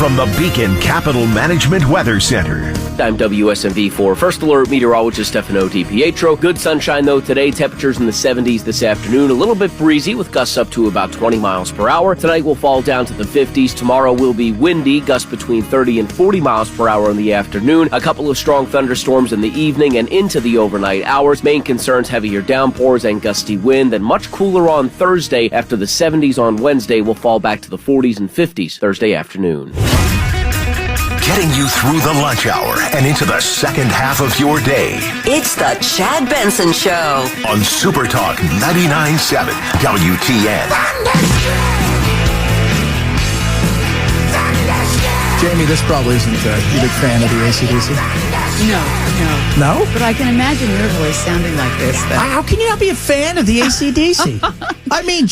from the Beacon Capital Management Weather Center. I'm WSMV4 First Alert meteorologist Stefano DiPietro. Good sunshine, though, today. Temperatures in the 70s this afternoon. A little bit breezy with gusts up to about 20 miles per hour. Tonight will fall down to the 50s. Tomorrow will be windy, gusts between 30 and 40 miles per hour in the afternoon. A couple of strong thunderstorms in the evening and into the overnight hours. Main concerns, heavier downpours and gusty wind. And much cooler on Thursday after the 70s on Wednesday will fall back to the 40s and 50s Thursday afternoon. Getting you through the lunch hour and into the second half of your day. It's the Chad Benson Show On Super Talk 99.7 WTN. Jamiee, this probably isn't a big fan of the AC/DC. No? But I can imagine your voice sounding like this. How can you not be a fan of the AC/DC? I mean,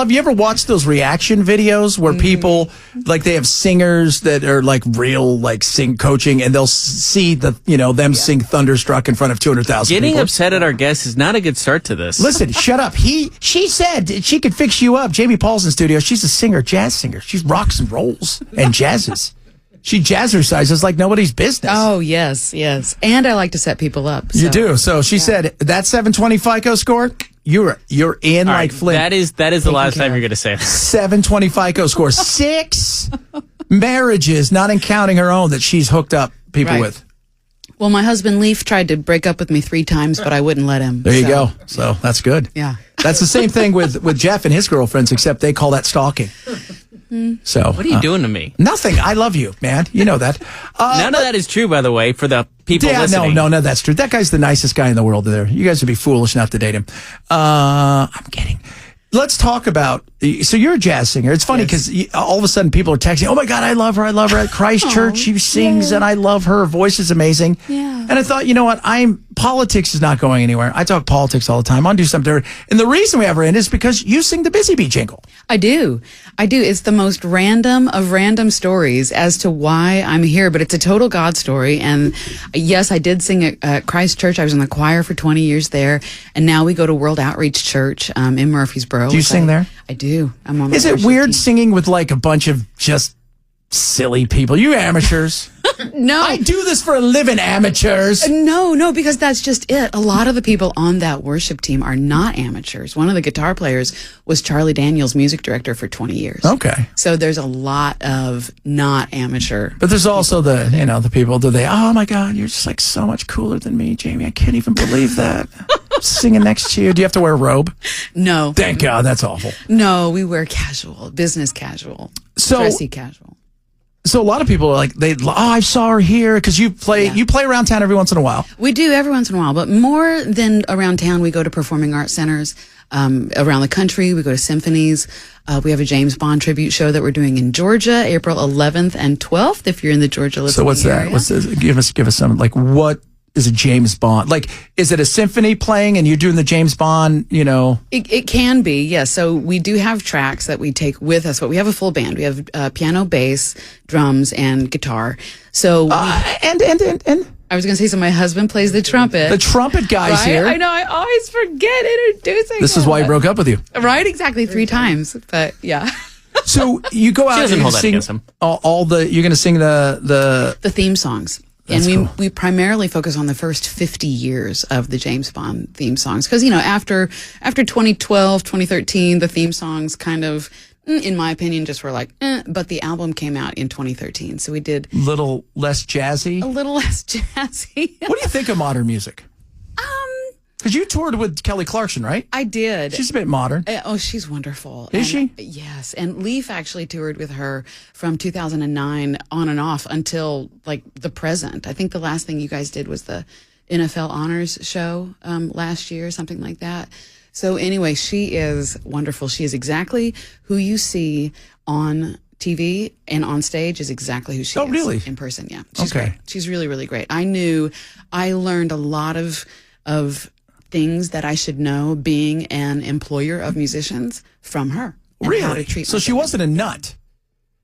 you ever watch those reaction videos where people, like, they have singers that are like real, like, sing coaching, and they'll see them sing Thunderstruck in front of 200,000 people. Getting upset at our guests is not a good start to this. Listen, shut up. She said she could fix you up. Jamiee Paul's in studio. She's a singer, jazz singer. She rocks and rolls and jazzes. She jazzercises like nobody's business. Oh, yes. And I like to set people up. You do. So she said that 720 FICO score, you're in All like right, Flint. that is the last time you're going to say that. 720 FICO score. 6 marriages, not in counting her own, that she's hooked up people Right. with. Well, my husband Leaf tried to break up with me 3 times, but I wouldn't let him. There you go. So that's good. Yeah. That's the same thing with Jeff and his girlfriends, except they call that stalking. So What are you doing to me? Nothing. I love you, man. You know that. None of that is true, by the way, for the people listening. No, that's true. That guy's the nicest guy in the world there. You guys would be foolish not to date him. I'm kidding. Let's talk about, so you're a jazz singer. It's funny because all of a sudden people are texting, oh my God, I love her. At Christchurch, she sings and I love her. Her voice is amazing. Yeah. And I thought, you know what? Politics is not going anywhere. I talk politics all the time. I'll do something different. And the reason we have her in is because you sing the Busy Bee jingle. I do. It's the most random of random stories as to why I'm here, but it's a total God story. And yes, I did sing at Christchurch. I was in the choir for 20 years there. And now we go to World Outreach Church in Murfreesboro. Do you sing there? I do. I'm on the Is it worship weird team. singing with like a bunch of just silly people? You amateurs. No. I do this for a living, amateurs. No, because that's just it. A lot of the people on that worship team are not amateurs. One of the guitar players was Charlie Daniels, music director for 20 years. Okay. So there's a lot of not amateur. But there's also the people oh my God, you're just like so much cooler than me, Jamiee. I can't even believe that. Singing next to you. Do you have to wear a robe? No. Thank God, that's awful. No, we wear casual, business casual, dressy casual. So a lot of people are like, I saw her here because you play around town every once in a while. We do every once in a while, but more than around town, we go to performing arts centers around the country. We go to symphonies. We have a James Bond tribute show that we're doing in Georgia, April 11th and 12th. If you're in the Georgia listening So what's that? area. What's this? Give us some, like, what is a James Bond? Like, is it a symphony playing and you're doing the James Bond, It can be, yes. So we do have tracks that we take with us, but we have a full band. We have piano, bass, drums, and guitar. So and I was going to say, so my husband plays the trumpet. the trumpet guy's Right? here. I know. I always forget introducing This is him. why he broke up with you. Right? Exactly. 3 times. But yeah. So you go out doesn't and hold that sing against him. you're going to sing the The theme songs. That's and cool. we primarily focus on the first 50 years of the James Bond theme songs. Because, after 2012, 2013, the theme songs kind of, in my opinion, just were like, but the album came out in 2013. So we did little less jazzy. a little less jazzy. What do you think of modern music? Because you toured with Kelly Clarkson, right? I did. She's a bit modern. She's wonderful. Is she? Yes. And Leaf actually toured with her from 2009 on and off until like the present. I think the last thing you guys did was the NFL Honors show last year, something like that. So anyway, she is wonderful. She is exactly who you see on TV and on stage is exactly who she is. Really? In person, yeah. She's Okay. great. She's really, really great. I learned a lot of things that I should know being an employer of musicians from her. And how to treat So she myself. wasn't a nut.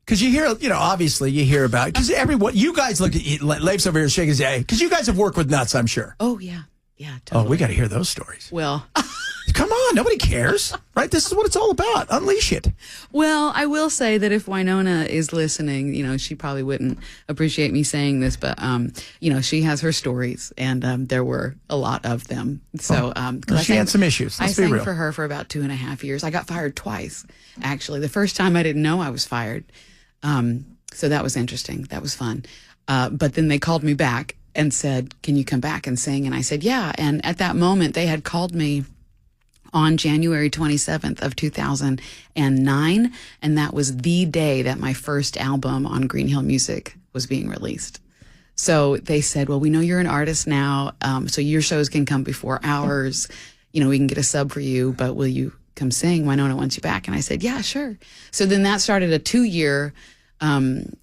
Because you hear, obviously you hear about, because everyone, you guys look at, Leif's over here shaking his head, because you guys have worked with nuts, I'm sure. Oh, yeah. Yeah, Oh, totally. we got to hear those stories. Well, Come on, nobody cares, right? This is what it's all about. Unleash it. Well, I will say that if Winona is listening, she probably wouldn't appreciate me saying this, but, she has her stories, and there were a lot of them. So, she had some issues. Let's I be sang real. for her for about 2.5 years. I got fired twice, actually. The first time I didn't know I was fired. So that was interesting. That was fun. But then they called me back and said, can you come back and sing? And I said, yeah. And at that moment, they had called me on January 27th of 2009. And that was the day that my first album on Green Hill Music was being released. So they said, well, we know you're an artist now. So your shows can come before ours. We can get a sub for you, but will you come sing? Winona wants you back. And I said, yeah, sure. So then that started a 2-year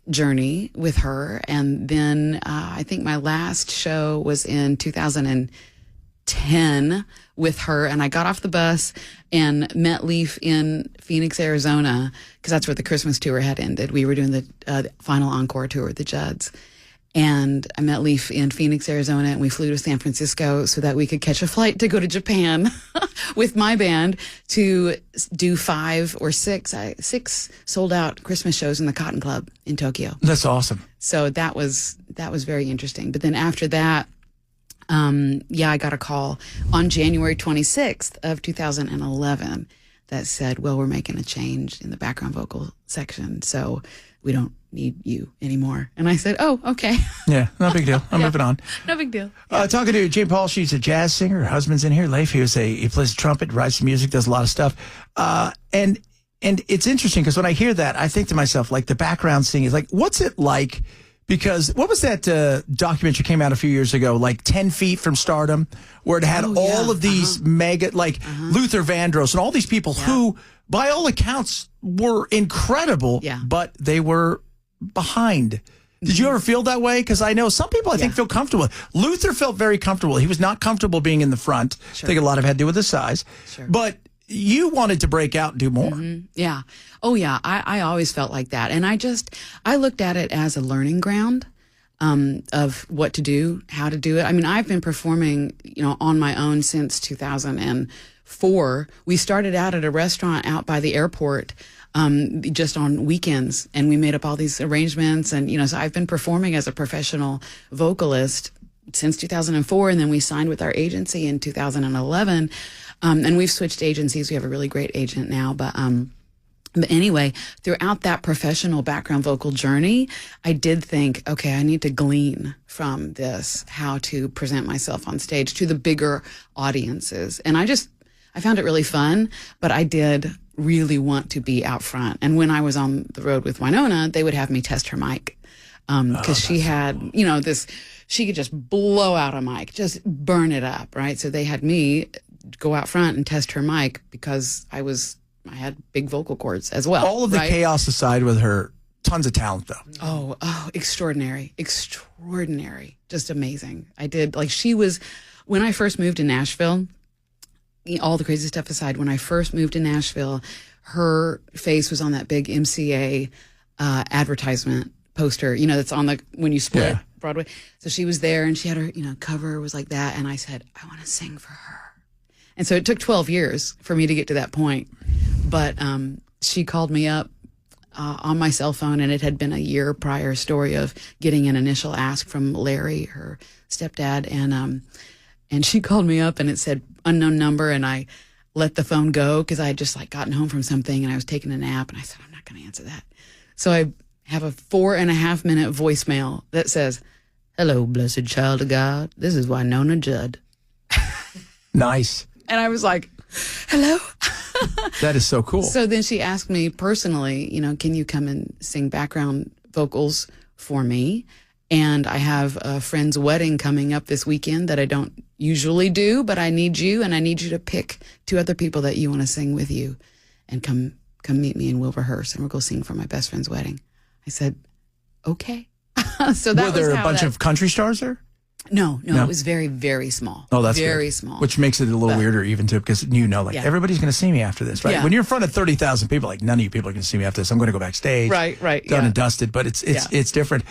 journey with her. And then I think my last show was in 2010 with her. And I got off the bus and met Leaf in Phoenix, Arizona, because that's where the Christmas tour had ended. We were doing the final encore tour with the Judds. And I met Leaf in Phoenix, Arizona, and we flew to San Francisco so that we could catch a flight to go to Japan with my band to do 5 or 6 sold out Christmas shows in the Cotton Club in Tokyo. That's awesome. So that was very interesting. But then after that, I got a call on January 26th of 2011 that said, well, we're making a change in the background vocal section, so we don't need you anymore. And I said, oh, okay. Yeah, no big deal. I'm moving on. No big deal. Talking to Jane Paul, she's a jazz singer. Her husband's in here. Leif, he plays the trumpet, writes the music, does a lot of stuff. And it's interesting because when I hear that, I think to myself, like the background singing, like, what's it like? Because what was that documentary came out a few years ago, like 10 Feet from Stardom, where it had all of these mega, like Luther Vandross and all these people who, by all accounts, were incredible, but they were behind. Did you ever feel that way? Because I know some people, I think, feel comfortable. Luther felt very comfortable. He was not comfortable being in the front. Sure. I think a lot of it had to do with his size. Sure. But you wanted to break out and do more. Mm-hmm. Yeah. Oh, yeah. I always felt like that. And I looked at it as a learning ground of what to do, how to do it. I mean, I've been performing, on my own since 2004. We started out at a restaurant out by the airport just on weekends, and we made up all these arrangements. And, so I've been performing as a professional vocalist since 2004. And then we signed with our agency in 2011. And we've switched agencies. We have a really great agent now. But anyway, throughout that professional background vocal journey, I did think, okay, I need to glean from this how to present myself on stage to the bigger audiences. And I found it really fun, but I did really want to be out front. And when I was on the road with Winona, they would have me test her mic. Because she had, she could just blow out a mic, just burn it up, right? So they had me go out front and test her mic because I had big vocal cords as well. All of the chaos aside with her, tons of talent though. Oh, extraordinary. Just amazing. When I first moved to Nashville, all the crazy stuff aside, when I first moved to Nashville, her face was on that big MCA advertisement poster, that's on when you split Broadway. So she was there and she had her, cover was like that. And I said, I want to sing for her. And so it took 12 years for me to get to that point. But she called me up on my cell phone, and it had been a year prior story of getting an initial ask from Larry, her stepdad. And she called me up and it said unknown number. And I let the phone go because I had just gotten home from something and I was taking a nap. And I said, I'm not going to answer that. So I have a 4.5-minute voicemail that says, hello, blessed child of God. This is Winona Judd. Nice. And I was like, hello? That is so cool. So then she asked me personally, can you come and sing background vocals for me? And I have a friend's wedding coming up this weekend that I don't usually do, but I need you, and I need you to pick 2 other people that you want to sing with you and come meet me and we'll rehearse and we'll go sing for my best friend's wedding. I said, okay. So that were there a bunch of country stars there? No, it was very, very small. Oh, that's very good. small. Which makes it a little weirder even too, because everybody's going to see me after this, right? Yeah. When you're in front of 30,000 people, none of you people are going to see me after this. I'm going to go backstage. Right. Done and dusted, but it's different.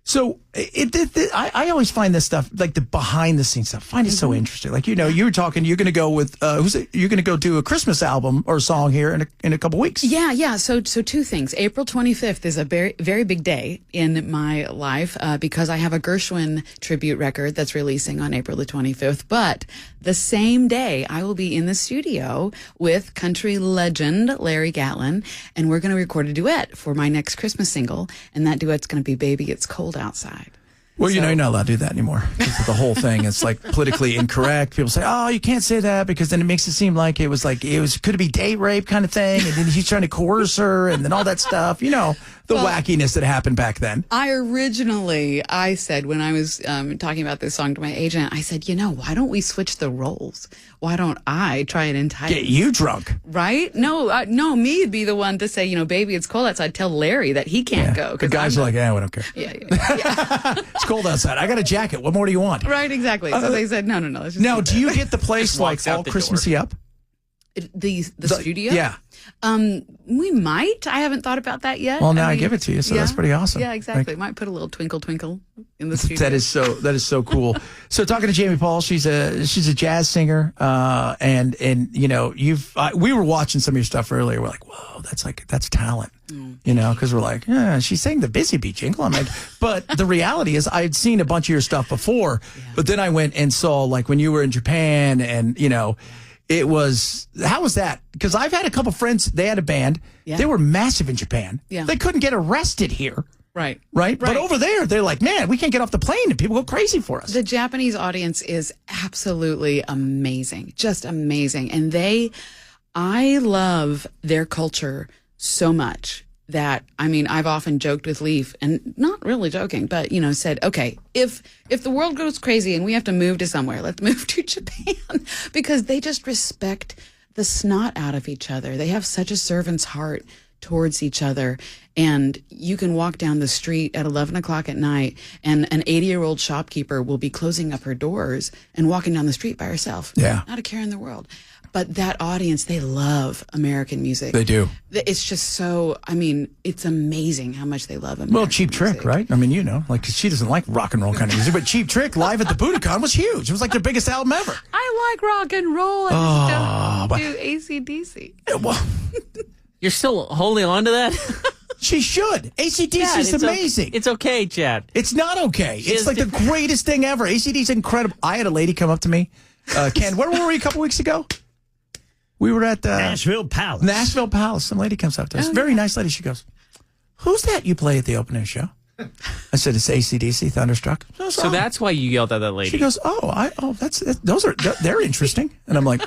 So I always find this stuff, like the behind the scenes stuff, find it so interesting. Like, you were talking, you're going to go with, you're going to go do a Christmas album or song here in a couple weeks. Yeah. So two things. April 25th is a very, very big day in my life because I have a Gershwin tribute record that's releasing on April the 25th. But the same day, I will be in the studio with country legend Larry Gatlin, and we're going to record a duet for my next Christmas single. And that duet's going to be Baby It's Cold Outside. Well, you're not allowed to do that anymore. The whole thing is like politically incorrect. People say, "Oh, you can't say that," because then it makes it seem like it could it be date rape kind of thing, and then he's trying to coerce her, and then all that stuff. The wackiness that happened back then. I said when I was talking about this song to my agent, I said, why don't we switch the roles? Why don't I try and entice? Get you drunk, right? No, me'd be the one to say, baby, it's cold outside. Tell Larry that he can't go. The guys are like, "Yeah, we don't care." Yeah. It's cold outside. I got a jacket. What more do you want? Right, exactly. So they said, no. Let's just now, do you get the place like all Christmassy up? The studio? Yeah. We might. I haven't thought about that yet. Well, now I give it to you, so that's pretty awesome. Yeah, exactly. Might put a little twinkle in the studio. That is so cool. So talking to Jamiee Paul, she's a jazz singer, and we were watching some of your stuff earlier. We're like, whoa, that's talent, because we're like, yeah, she's saying the Busy Bee jingle. I'm like, but the reality is, I'd seen a bunch of your stuff before, but then I went and saw like when you were in Japan, and it was, how was that? Because I've had a couple friends, they had a band. Yeah. They were massive in Japan. Yeah. They couldn't get arrested here. Right. But over there, they're like, man, we can't get off the plane and people go crazy for us. The Japanese audience is absolutely amazing. Just amazing. And I love their culture so much that, I've often joked with Leaf, and not really joking, but, said, okay, if the world goes crazy and we have to move to somewhere, let's move to Japan, because they just respect the snot out of each other. They have such a servant's heart towards each other. And you can walk down the street at 11 o'clock at night, and an 80-year-old shopkeeper will be closing up her doors and walking down the street by herself. Yeah. Not a care in the world. But that audience, they love American music. They do. It's just so, it's amazing how much they love American music. Well, Cheap Trick, right? She doesn't like rock and roll kind of music, but Cheap Trick live at the Budokan was huge. It was like their biggest album ever. I like rock and roll. I just don't do AC/DC. Well, you're still holding on to that? She should. AC/DC is amazing. It's okay, Chad. It's not okay. It's like the greatest thing ever. AC/DC is incredible. I had a lady come up to me. Ken, where were we a couple weeks ago? We were at Nashville Palace. Some lady comes up to us. Very nice lady. She goes, "Who's that you play at the opening show?" I said, "It's AC/DC, Thunderstruck." So that's why you yelled at that lady. She goes, they're interesting. And I'm like,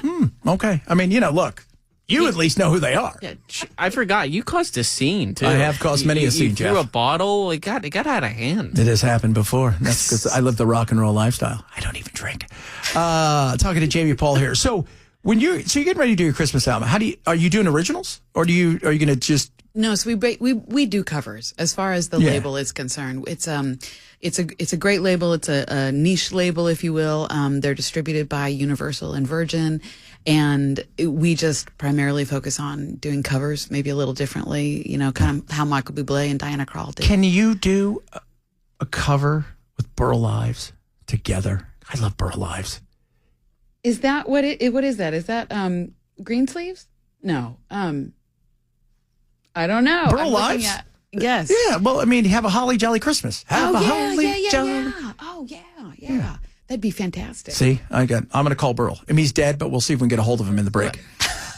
okay. Look, you at least know who they are. Yeah, I forgot. You caused a scene, too. I have caused many a scene, you Jeff. threw a bottle. It got out of hand. It has happened before. That's because I live the rock and roll lifestyle. I don't even drink. Talking to Jamiee Paul here. So you're getting ready to do your Christmas album. Are you doing originals, or are you going to just? No, so we do covers as far as the label is concerned. It's a great label. It's a niche label, if you will. They're distributed by Universal and Virgin, and we just primarily focus on doing covers, maybe a little differently. Kind of how Michael Bublé and Diana Krall did. Can you do a cover with Burl Ives together? I love Burl Ives. Is that what is that? Is that Greensleeves? No. I don't know. Burl Ives? Yes. Yeah. Well, have a holly jolly Christmas. Have a holly jolly. Yeah. Oh yeah. That'd be fantastic. See, I'm going to call Burl. He's dead, but we'll see if we can get a hold of him in the break.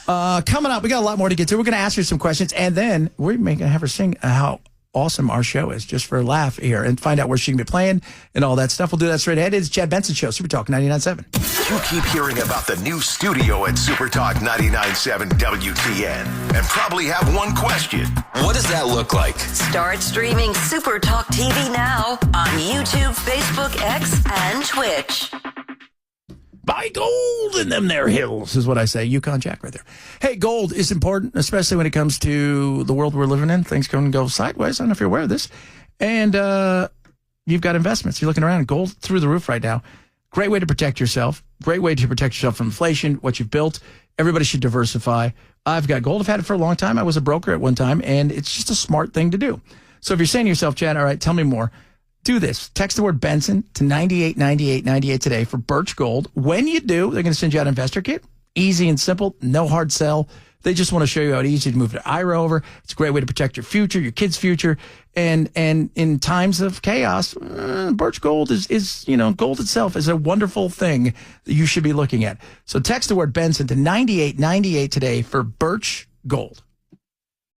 Coming up, we got a lot more to get to. We're going to ask her some questions, and then we're going to have her sing how awesome our show is, just for a laugh here, and find out where she can be playing and all that stuff. We'll do that straight ahead. It's Chad Benson Show, Super Talk 99.7. You keep hearing about the new studio at Super Talk 99.7 WTN and probably have one question. What does that look like? Start streaming Super Talk TV now on YouTube, Facebook, X, and Twitch. Buy gold in them there hills, is what I say. Yukon Jack right there. Hey, gold is important, especially when it comes to the world we're living in. Things can go sideways. I don't know if you're aware of this. And you've got investments. You're looking around, gold through the roof right now. Great way to protect yourself. Great way to protect yourself from inflation, what you've built. Everybody should diversify. I've got gold. I've had it for a long time. I was a broker at one time, and it's just a smart thing to do. So if you're saying to yourself, Chad, all right, tell me more. Do this. Text the word Benson to 989898 today for Birch Gold. When you do, they're going to send you out an investor kit. Easy and simple. No hard sell. They just want to show you how easy to move to IRA over. It's a great way to protect your future, your kids' future. And in times of chaos, Birch Gold is gold itself is a wonderful thing that you should be looking at. So text the word Benson to 9898 today for Birch Gold.